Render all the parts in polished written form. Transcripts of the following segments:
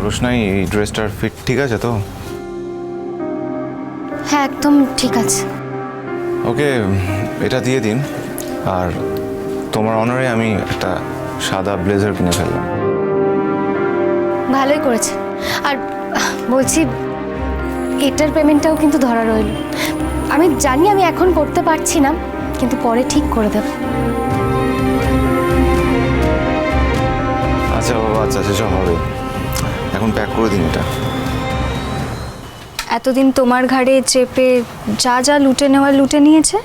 রোশনাই, এই ড্রেসটার ফিট ঠিক আছে তো? হ্যাঁ, একদম ঠিক আছে। ওকে, এটা দিয়ে দিন। আর তোমার অনারে আমি একটা সাদা ব্লেজার কিনে ফেললাম। ভালোই করেছে। আর বলছি, এটার পেমেন্টটাও কিন্তু ধরা রইল। আমি জানি আমি এখন করতে পারছি না, কিন্তু পরে ঠিক করে দেব। আচ্ছা বাবা, আচ্ছা সেসব হবে। এখন প্যাক করে দিন এটা। এতদিন তোমার ঘাড়ে চেপে যা যা লুটে নেওয়ার লুটে নিয়েছে,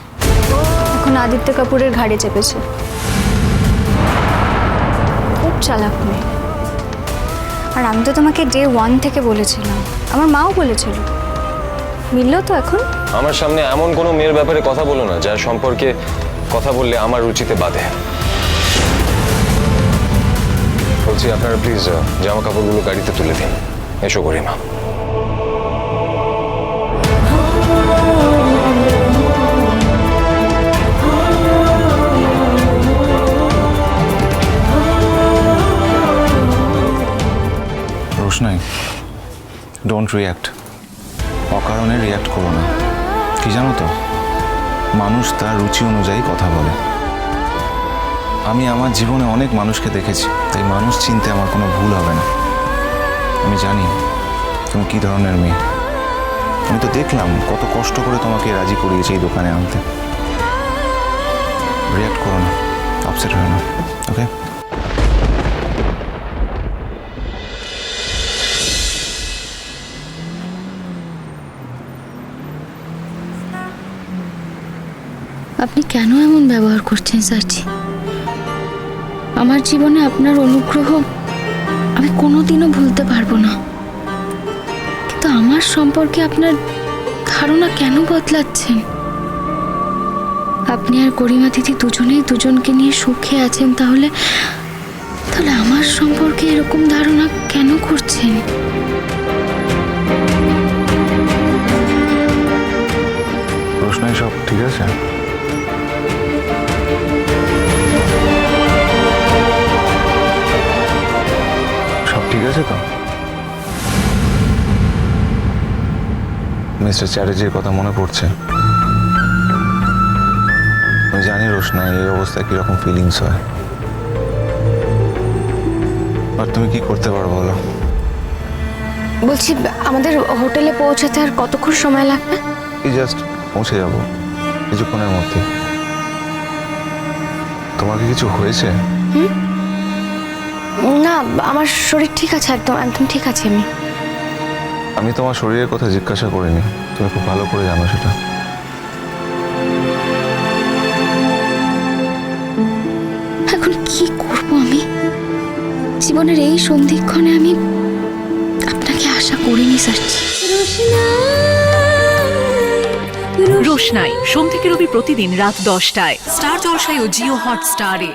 এখন আদিত্য কাপুরের ঘাড়ে চেপেছে। খুব চালাক মেয়ে। আর আমি তো তোমাকে ডে 1 থেকে বলেছিলাম, আমার মাও বলেছিল। মিললো তো এখন? আমার সামনে এমন কোনো মেয়ের ব্যাপারে কথা বলো না যার সম্পর্কে কথা বললে আমার রুচিতে বাধে। বলছি আপনারা প্লিজ জামা কাপড়গুলো গাড়িতে তুলে দিন। এসো গরিমা। রোশনাই, ডোন্ট রিয়্যাক্ট। অকারণে রিয়্যাক্ট করো না। কি জানো তো, মানুষ তার রুচি অনুযায়ী কথা বলে। আমি আমার জীবনে অনেক মানুষকে দেখেছি, তাই মানুষ চিনতে আমার কোনো ভুল হবে না। আমি জানি তুমি কী ধরনের মেয়ে। আমি তো দেখলাম কত কষ্ট করে তোমাকে রাজি করিয়েছে এই দোকানে আনতে। রিয়্যাক্ট করো না, আপসেট হয় না, ওকে? আপনি কেন এমন ব্যবহার করছেন স্যারজি? আমার জীবনে আপনার অনুগ্রহ আমি কোনোদিনও ভুলতে পারবো না, কিন্তু আমার সম্পর্কে আপনার ধারণা কেন বদলাচ্ছেন? আপনি আর গরিমা দিদি দুজনেই দুজনকে নিয়ে সুখে আছেন, তাহলে আমার সম্পর্কে এরকম ধারণা কেন করছেন? রোশনাই, সব ঠিক আছে? সব ঠিক আছে তো? মিস্টার চ্যাটার্জির কথা মনে পড়ছে? আমি জানি রোশনাই, এই অবস্থায় কিরকম ফিলিংস হয়। আর তুমি কি করতে পারো বলো? বলছি, আমাদের হোটেলে পৌঁছাতে আর কতক্ষণ সময় লাগবে? এই জাস্ট পৌঁছে যাবো কিছুক্ষণের মধ্যে। তোমার কি কিছু হয়েছে? না, আমার শরীর ঠিক আছে, একদম একদম ঠিক আছে। আমি তোমার শরীরের কথা জিজ্ঞাসা করিনি, তুমি খুব ভালো করে জানো সেটা। এখন কি করব আমি? জীবনের এই সন্ধিক্ষণে আমি আপনাকে আশা করিনি স্যারজি। রোশনাই সোম থেকে রবি প্রতিদিন রাত 10টায় স্টার জলসায় ও জিও হটস্টারে।